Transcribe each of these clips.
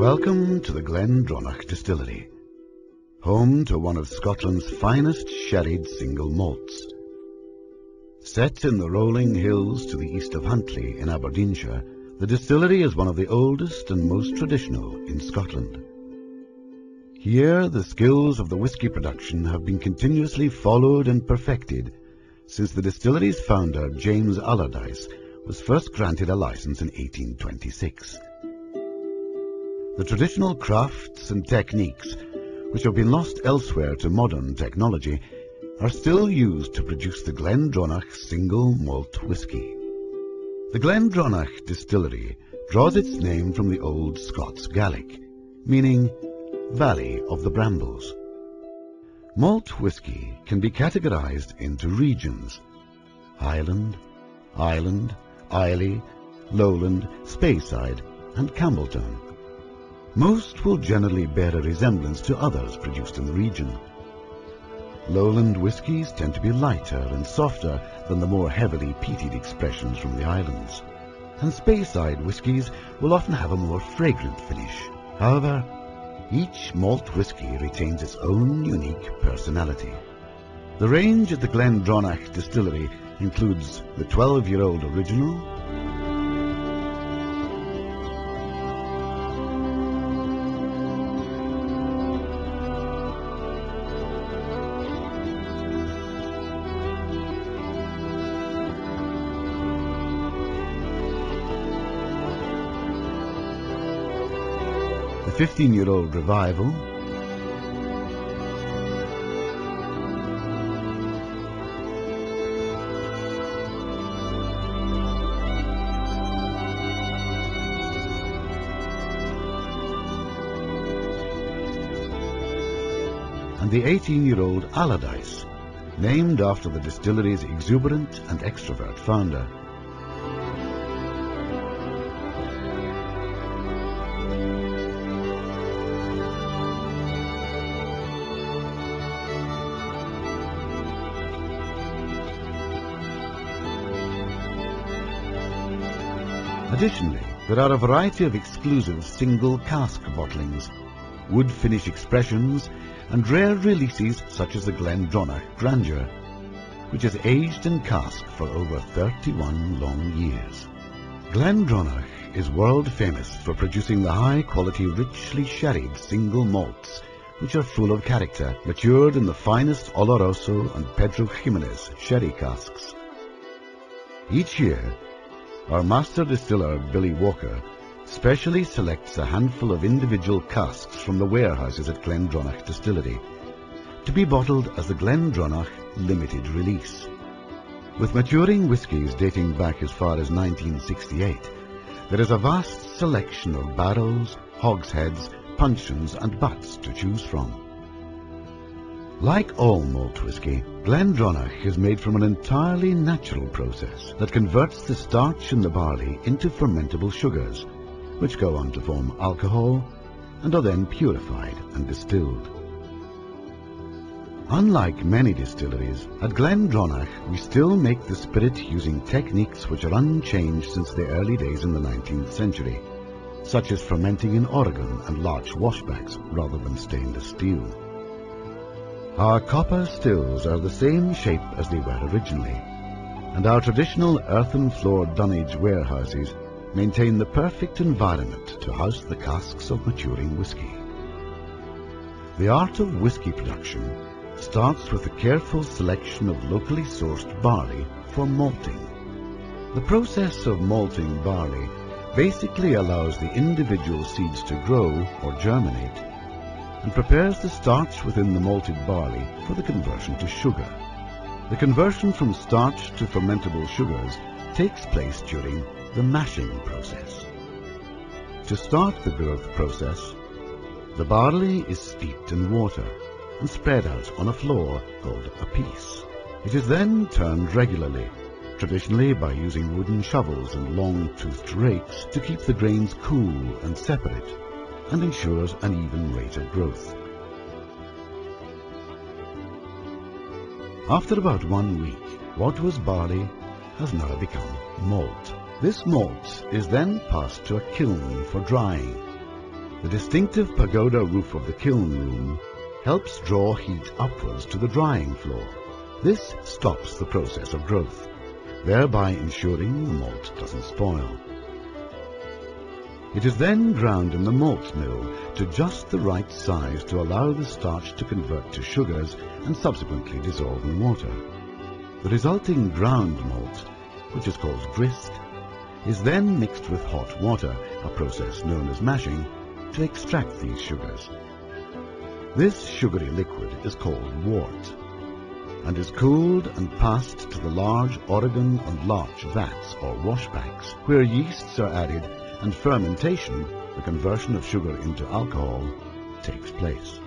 Welcome to the Glendronach Distillery, home to one of Scotland's finest sherried single malts. Set in the rolling hills to the east of Huntly in Aberdeenshire, the distillery is one of the oldest and most traditional in Scotland. Here, the skills of the whisky production have been continuously followed and perfected since the distillery's founder, James Allardyce, was first granted a license in 1826. The traditional crafts and techniques, which have been lost elsewhere to modern technology, are still used to produce the Glendronach single malt whisky. The Glendronach distillery draws its name from the Old Scots Gaelic, meaning Valley of the Brambles. Malt whisky can be categorized into regions: Highland, Island, Islay, Lowland, Speyside and Campbeltown. Most will generally bear a resemblance to others produced in the region. Lowland whiskies tend to be lighter and softer than the more heavily peated expressions from the islands, and Speyside whiskies will often have a more fragrant finish. However, each malt whisky retains its own unique personality. The range at the Glendronach distillery includes the 12-year-old original, the 15-year-old revival, and the 18-year-old Allardyce, named after the distillery's exuberant and extrovert founder. Additionally, there are a variety of exclusive single cask bottlings, wood finish expressions, and rare releases such as the Glendronach Grandeur, which is aged in cask for over 31 long years. Glendronach is world famous for producing the high-quality, richly sherried single malts, which are full of character, matured in the finest Oloroso and Pedro Ximénez sherry casks. Each year, our master distiller, Billy Walker, specially selects a handful of individual casks from the warehouses at Glendronach Distillery to be bottled as the Glendronach Limited Release. With maturing whiskies dating back as far as 1968, there is a vast selection of barrels, hogsheads, puncheons and butts to choose from. Like all malt whisky, Glendronach is made from an entirely natural process that converts the starch in the barley into fermentable sugars, which go on to form alcohol and are then purified and distilled. Unlike many distilleries, at Glendronach we still make the spirit using techniques which are unchanged since the early days in the 19th century, such as fermenting in Oregon and large washbacks rather than stainless steel. Our copper stills are the same shape as they were originally, and our traditional earthen-floored dunnage warehouses maintain the perfect environment to house the casks of maturing whisky. The art of whisky production starts with the careful selection of locally sourced barley for malting. The process of malting barley basically allows the individual seeds to grow or germinate and prepares the starch within the malted barley for the conversion to sugar. The conversion from starch to fermentable sugars takes place during the mashing process. To start the growth process, the barley is steeped in water and spread out on a floor called a piece. It is then turned regularly, traditionally by using wooden shovels and long-toothed rakes to keep the grains cool and separate, and ensures an even rate of growth. After about 1 week, what was barley has now become malt. This malt is then passed to a kiln for drying. The distinctive pagoda roof of the kiln room helps draw heat upwards to the drying floor. This stops the process of growth, thereby ensuring the malt doesn't spoil. It is then ground in the malt mill to just the right size to allow the starch to convert to sugars and subsequently dissolve in water. The resulting ground malt, which is called grist, is then mixed with hot water, a process known as mashing, to extract these sugars. This sugary liquid is called wort, and is cooled and passed to the large Oregon and larch vats or washbacks, where yeasts are added and fermentation, the conversion of sugar into alcohol, takes place.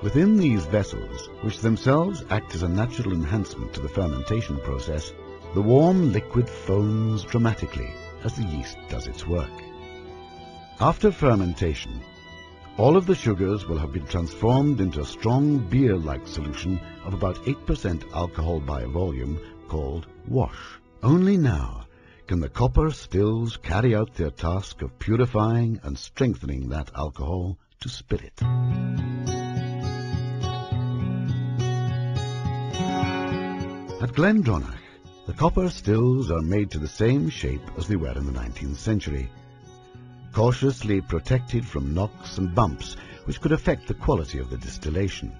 Within these vessels, which themselves act as a natural enhancement to the fermentation process, the warm liquid foams dramatically as the yeast does its work. After fermentation, all of the sugars will have been transformed into a strong beer-like solution of about 8% alcohol by volume called wash. Only now can the copper stills carry out their task of purifying and strengthening that alcohol to spirit. At Glendronach, the copper stills are made to the same shape as they were in the 19th century, cautiously protected from knocks and bumps which could affect the quality of the distillation.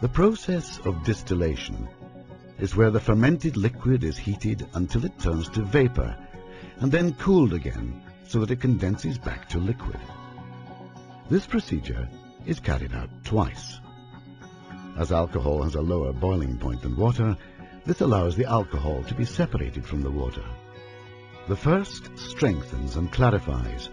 The process of distillation is where the fermented liquid is heated until it turns to vapor and then cooled again so that it condenses back to liquid. This procedure is carried out twice. As alcohol has a lower boiling point than water, this allows the alcohol to be separated from the water. The first strengthens and clarifies,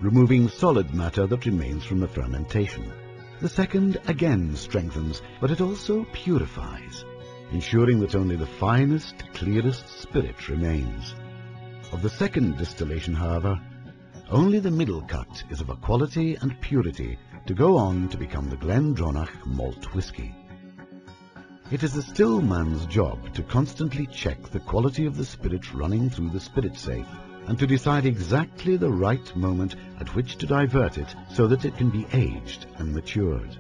removing solid matter that remains from the fermentation. The second again strengthens, but it also purifies, ensuring that only the finest, clearest spirit remains. Of the second distillation, however, only the middle cut is of a quality and purity to go on to become the Glendronach Malt Whisky. It is the still man's job to constantly check the quality of the spirit running through the spirit safe and to decide exactly the right moment at which to divert it so that it can be aged and matured.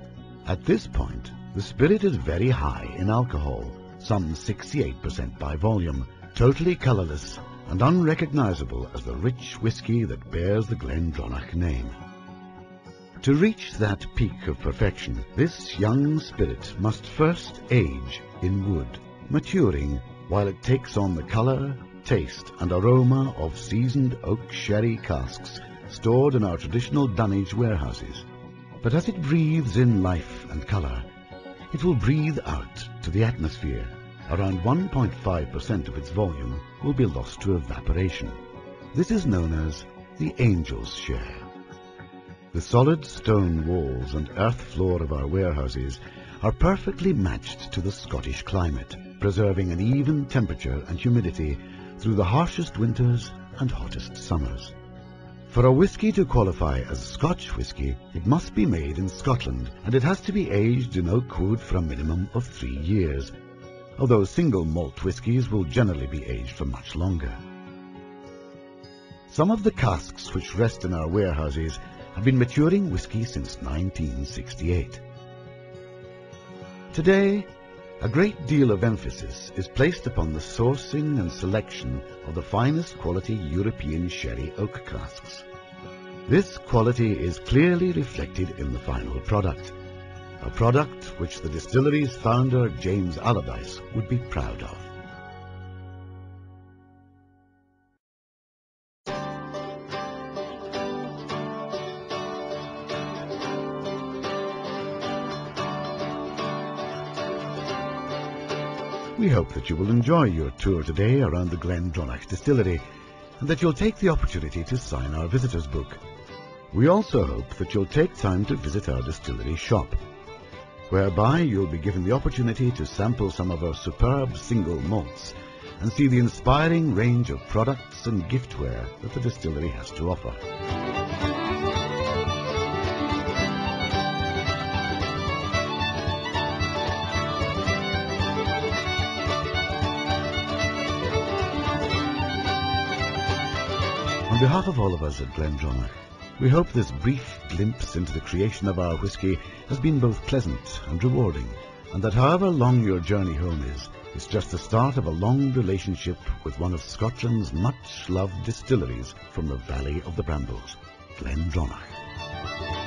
At this point, the spirit is very high in alcohol, some 68% by volume, totally colorless and unrecognizable as the rich whisky that bears the Glendronach name. To reach that peak of perfection, this young spirit must first age in wood, maturing while it takes on the color, taste and aroma of seasoned oak sherry casks stored in our traditional dunnage warehouses. But as it breathes in life and color, it will breathe out to the atmosphere. Around 1.5% of its volume will be lost to evaporation. This is known as the angel's share. The solid stone walls and earth floor of our warehouses are perfectly matched to the Scottish climate, preserving an even temperature and humidity through the harshest winters and hottest summers. For a whisky to qualify as Scotch whisky, it must be made in Scotland, and it has to be aged in oak wood for a minimum of 3 years, although single malt whiskies will generally be aged for much longer. Some of the casks which rest in our warehouses have been maturing whisky since 1968. Today, a great deal of emphasis is placed upon the sourcing and selection of the finest quality European sherry oak casks. This quality is clearly reflected in the final product, a product which the distillery's founder, James Allardyce, would be proud of. We hope that you will enjoy your tour today around the Glendronach distillery and that you'll take the opportunity to sign our visitor's book. We also hope that you'll take time to visit our distillery shop, whereby you'll be given the opportunity to sample some of our superb single malts and see the inspiring range of products and giftware that the distillery has to offer. On behalf of all of us at Glendronach, We hope this brief glimpse into the creation of our whisky has been both pleasant and rewarding, and that however long your journey home is, it's just the start of a long relationship with one of Scotland's much-loved distilleries from the Valley of the Brambles, Glendronach.